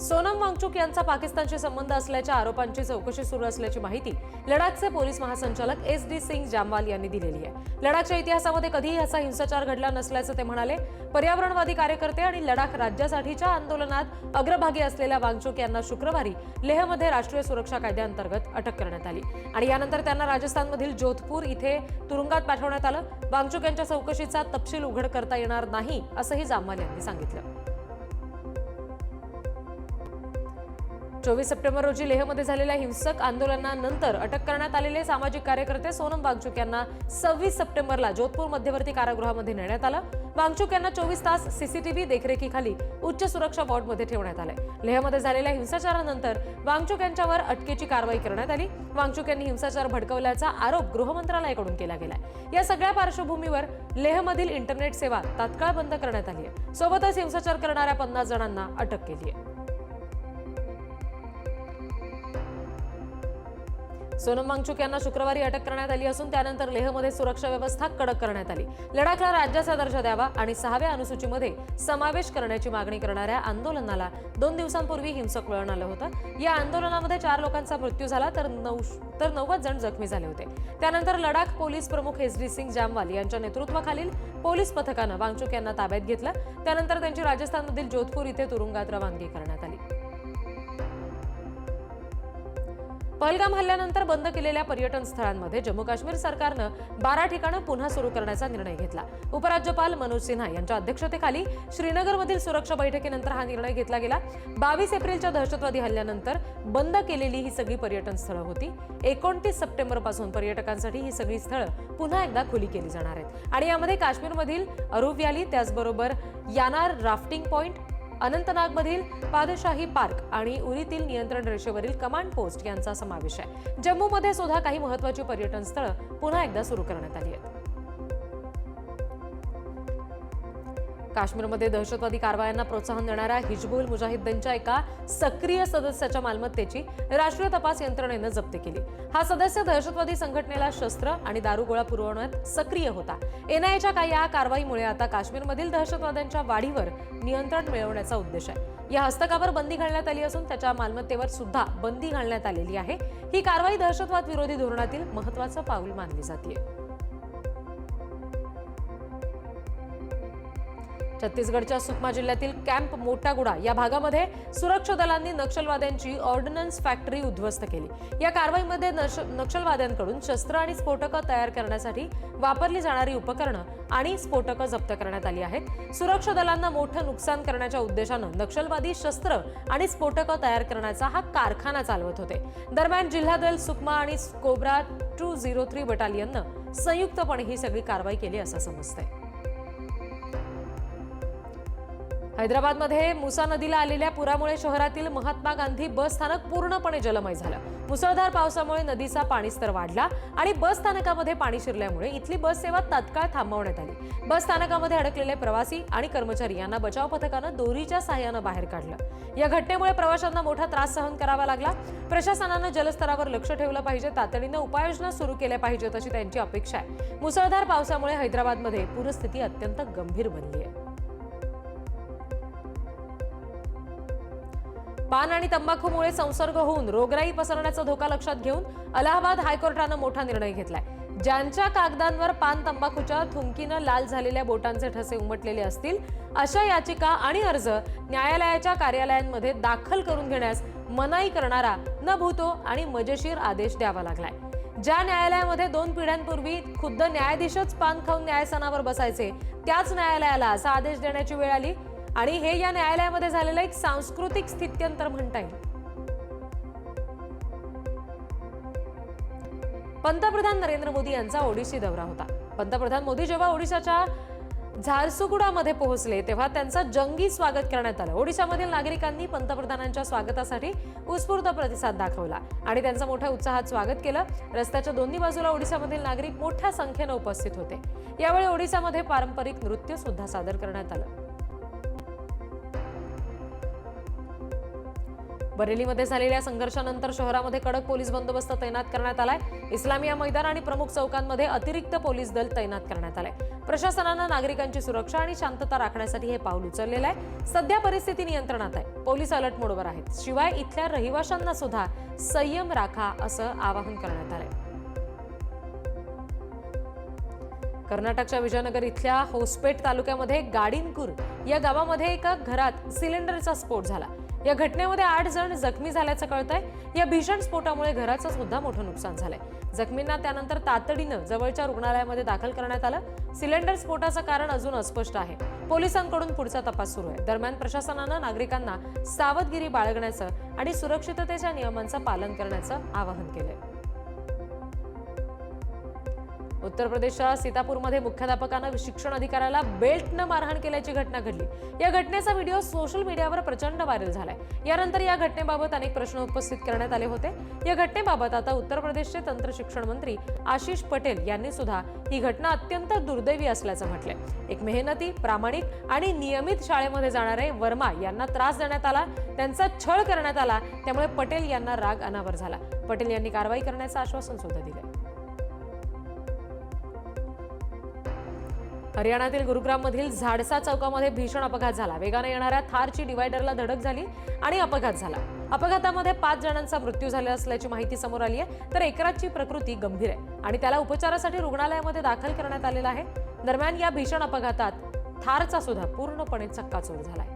सोनम वांगचुक यांचा पाकिस्तानशी संबंध असल्याच्या आरोपांची चौकशी सुरू असल्याची माहिती लडाखचे पोलीस महासंचालक SD सिंग जामवाल यांनी दिलेली आहे। लडाखच्या इतिहासामध्ये कधीही असा हिंसाचार घडला नसल्याचं ते म्हणाले। पर्यावरणवादी कार्यकर्ते आणि लडाख राज्यासाठीच्या आंदोलनात अग्रभागी असलेल्या वांगचुक यांना शुक्रवारी लेहमध्ये राष्ट्रीय सुरक्षा कायद्याअंतर्गत अटक करण्यात आली आणि यानंतर त्यांना राजस्थानमधील जोधपूर इथे तुरुंगात पाठवण्यात आलं। वांगचुक यांच्या चौकशीचा तपशील उघड करता येणार नाही असंही जामवाल यांनी सांगितलं। 24 सप्टेंबर रोजी लेहमध्ये झालेल्या हिंसक आंदोलनानंतर अटक करण्यात आलेले सामाजिक कार्यकर्ते सोनम वांगचुक यांना 26 सप्टेंबरला जोधपूर मध्यवर्ती कारागृहामध्ये नेण्यात आलं। वांगचुक यांना 24 तास CCTV देखरेखीखाली उच्च सुरक्षा वॉर्डमध्ये ठेवण्यात आले। लेहमध्ये झालेल्या हिंसाचारानंतर वांगचुक यांच्यावर अटकेची कारवाई करण्यात आली। वांगचुक यांनी हिंसाचार भडकवल्याचा आरोप गृह मंत्रालयाकडून केला गेलाय। या सगळ्या पार्श्वभूमीवर लेहमधील इंटरनेट सेवा तात्काळ बंद करण्यात आली आहे। सोबतच हिंसाचार करणाऱ्या 50 जणांना अटक केली आहे। सोनम वांगचुक यांना शुक्रवारी अटक करण्यात आली असून त्यानंतर लेहमध्ये सुरक्षा व्यवस्था कडक करण्यात आली। लडाखला राज्याचा दर्जा द्यावा आणि 6व्या अनुसूचीमध्ये समावेश करण्याची मागणी करणाऱ्या आंदोलनाला 2 दिवसांपूर्वी हिंसक वळण आलं होतं। या आंदोलनामध्ये 4 लोकांचा मृत्यू झाला तर 90 जण जखमी झाले होते। त्यानंतर लडाख पोलीस प्रमुख SD सिंग जामवाल यांच्या नेतृत्वाखालील पोलीस पथकानं वांगचुक यांना ताब्यात घेतलं। त्यानंतर त्यांची राजस्थानमधील जोधपूर इथे तुरुंगात रवानगी करण्यात आली। पहलगाम हल्ल्यानंतर बंद केलेल्या पर्यटन स्थळांमध्ये जम्मू काश्मीर सरकारनं 12 ठिकाणं पुन्हा सुरू करण्याचा निर्णय घेतला। उपराज्यपाल मनोज सिन्हा यांच्या अध्यक्षतेखाली श्रीनगरमधील सुरक्षा बैठकीनंतर हा निर्णय घेतला गेला। 22 एप्रिलच्या दहशतवादी हल्ल्यानंतर बंद केलेली ही सगळी पर्यटन स्थळं होती। 29 सप्टेंबरपासून पर्यटकांसाठी ही सगळी स्थळं पुन्हा एकदा खुली केली जाणार आहेत आणि यामध्ये काश्मीरमधील अरू व्हॅली, त्याचबरोबर यानार राफ्टिंग पॉइंट, अनंतनागमधील पादशाही पार्क आणि उरीतील नियंत्रण रेषेवरील कमांड पोस्ट यांचा समावेश आहे। जम्मूमध्ये सुद्धा काही महत्त्वाची पर्यटन स्थळं पुन्हा एकदा सुरू करण्यात आली आहेत। काश्मीरमध्ये दहशतवादी कारवायांना प्रोत्साहन देणाऱ्या हिजबुल मुजाहिद्दीनच्या एका सक्रिय सदस्याच्या मालमत्तेची राष्ट्रीय तपास यंत्रणेनं जप्त केली। हा सदस्य दहशतवादी संघटनेला शस्त्र आणि दारुगोळा पुरवण्यात सक्रिय होता। NIAच्या या कारवाईमुळे आता काश्मीरमधील दहशतवाद्यांच्या वाढीवर नियंत्रण मिळवण्याचा उद्देश आहे। या हस्तकावर बंदी घालण्यात आली असून त्याच्या मालमत्तेवर सुद्धा बंदी घालण्यात आलेली आहे। ही कारवाई दहशतवाद विरोधी धोरणातील महत्त्वाचं पाऊल मानली जाते। छत्तीसगडच्या सुकमा जिल्ह्यातील कॅम्प मोटागुडा या भागामध्ये सुरक्षा दलांनी नक्षलवाद्यांची ऑर्डिनन्स फॅक्टरी उद्ध्वस्त केली। या कारवाईमध्ये नक्षलवाद्यांकडून शस्त्र आणि स्फोटकं तयार करण्यासाठी वापरली जाणारी उपकरणं आणि स्फोटकं जप्त करण्यात आली आहेत। सुरक्षा दलांना मोठं नुकसान करण्याच्या उद्देशानं नक्षलवादी शस्त्र आणि स्फोटकं तयार करण्याचा हा कारखाना चालवत होते। दरम्यान जिल्हा दल सुकमा आणि कोब्रा 203 बटालियननं संयुक्तपणे ही सगळी कारवाई केली असं समजतंय। हैदराबादमध्ये मुसा नदीला आलेल्या पुरामुळे शहरातील महात्मा गांधी बस स्थानक पूर्णपणे जलमय झालं। मुसळधार पावसामुळे नदीचा पाणीस्तर वाढला आणि बस स्थानकामध्ये पाणी शिरल्यामुळे इथली बस सेवा तात्काळ थांबवण्यात आली। बस स्थानकामध्ये अडकलेले प्रवासी आणि कर्मचारी यांना बचाव पथकानं दोरीच्या सहाय्यानं बाहेर काढलं। या घटनेमुळे प्रवाशांना मोठा त्रास सहन करावा लागला। प्रशासनानं जलस्तरावर लक्ष ठेवलं पाहिजे, तातडीनं उपाययोजना सुरू केल्या पाहिजेत अशी त्यांची अपेक्षा आहे। मुसळधार पावसामुळे हैदराबादमध्ये पूरस्थिती अत्यंत गंभीर बनली आहे। पान आणि तंबाखूमुळे संसर्ग होऊन रोगराई पसरण्याचा धोका लक्षात घेऊन अलाहाबाद हायकोर्टानं मोठा निर्णय घेतलाय। ज्यांच्या कागदांवर पान तंबाखूच्या थुंकीनं लाल झालेल्या बोटांचे ठसे उमटलेले असतील अशा याचिका आणि अर्ज न्यायालयाच्या कार्यालयांमध्ये दाखल करून घेण्यास मनाई करणारा न भूतो आणि मजेशीर आदेश द्यावा लागलाय। ज्या न्यायालयामध्ये 2 पिढ्यांपूर्वी खुद्द न्यायाधीशच पान खाऊन न्यायस्थानावर बसायचे त्याच न्यायालयाला असा आदेश देण्याची वेळ आली आणि हे या न्यायालयामध्ये झालेलं एक सांस्कृतिक स्थित्यंतर म्हणता येईल। पंतप्रधान नरेंद्र मोदी यांचा ओडिशी दौरा होता। पंतप्रधान मोदी जेव्हा ओडिशाच्या झारसुगुडामध्ये पोहोचले तेव्हा त्यांचं जंगी स्वागत करण्यात आलं। ओडिशामधील नागरिकांनी पंतप्रधानांच्या स्वागतासाठी उत्स्फूर्त प्रतिसाद दाखवला आणि त्यांचं मोठ्या उत्साहात स्वागत केलं। रस्त्याच्या दोन्ही बाजूला ओडिशामधील नागरिक मोठ्या संख्येनं उपस्थित होते। यावेळी ओडिशामध्ये पारंपरिक नृत्य सुद्धा सादर करण्यात आलं। बरेलीमध्ये झालेल्या संघर्षानंतर शहरामध्ये कडक पोलीस बंदोबस्त तैनात करण्यात आलाय. इस्लामिया मैदान आणि प्रमुख चौकांमध्ये अतिरिक्त पोलीस दल तैनात करण्यात आलंय. प्रशासनानं नागरिकांची सुरक्षा आणि शांतता राखण्यासाठी हे पाऊल उचललेलं आहे. सध्या परिस्थिती नियंत्रणात आहे. पोलीस अलर्ट मोडवर आहेत. शिवाय इथल्या रहिवाशांना सुद्धा संयम राखा असं आवाहन करण्यात आलंय. कर्नाटकच्या विजयनगर इथल्या होसपेट तालुक्यामध्ये गाडीनकूर या गावामध्ये एका घरात सिलेंडरचा स्फोट झाला. या घटनेमध्ये 8 जण जखमी झाल्याचं कळतंय. या भीषण स्फोटामुळे घराचं सुद्धा मोठं नुकसान झालंय. जखमींना त्यानंतर तातडीनं जवळच्या रुग्णालयामध्ये दाखल करण्यात आलं. सिलेंडर स्फोटाचं कारण अजून अस्पष्ट आहे. पोलिसांकडून पुढचा तपास सुरू आहे. दरम्यान प्रशासनानं नागरिकांना सावधगिरी बाळगण्याचं आणि सुरक्षिततेच्या नियमांचं पालन करण्याचं आवाहन केलंय. उत्तर प्रदेशच्या सीतापूरमध्ये मुख्याध्यापकानं शिक्षण अधिकाऱ्याला बेल्टनं मारहाण केल्याची घटना घडली. या घटनेचा व्हिडिओ सोशल मीडियावर प्रचंड व्हायरल झालाय. यानंतर या घटनेबाबत अनेक प्रश्न उपस्थित करण्यात आले होते. या घटनेबाबत आता उत्तर प्रदेशचे तंत्र शिक्षण मंत्री आशिष पटेल यांनी सुद्धा ही घटना अत्यंत दुर्दैवी असल्याचं म्हटलंय. एक मेहनती, प्रामाणिक आणि नियमित शाळेमध्ये जाणारे वर्मा यांना त्रास देण्यात आला, त्यांचा छळ करण्यात आला. त्यामुळे पटेल यांना राग अनावर झाला. पटेल यांनी कारवाई करण्याचं आश्वासन सुद्धा दिलंय. हरियाणातील गुरुग्राममधील झाडसा चौकामध्ये भीषण अपघात झाला. वेगाने येणाऱ्या थारची डिवायडरला धडक झाली आणि अपघात झाला. अपघातामध्ये 5 जणांचा मृत्यू झाला असल्याची माहिती समोर आली आहे. तर एकराची प्रकृती गंभीर आहे आणि त्याला उपचारासाठी रुग्णालयामध्ये दाखल करण्यात आलेला आहे. दरम्यान या भीषण अपघातात थारचा सुद्धा पूर्णपणे चक्काचूर झालाय.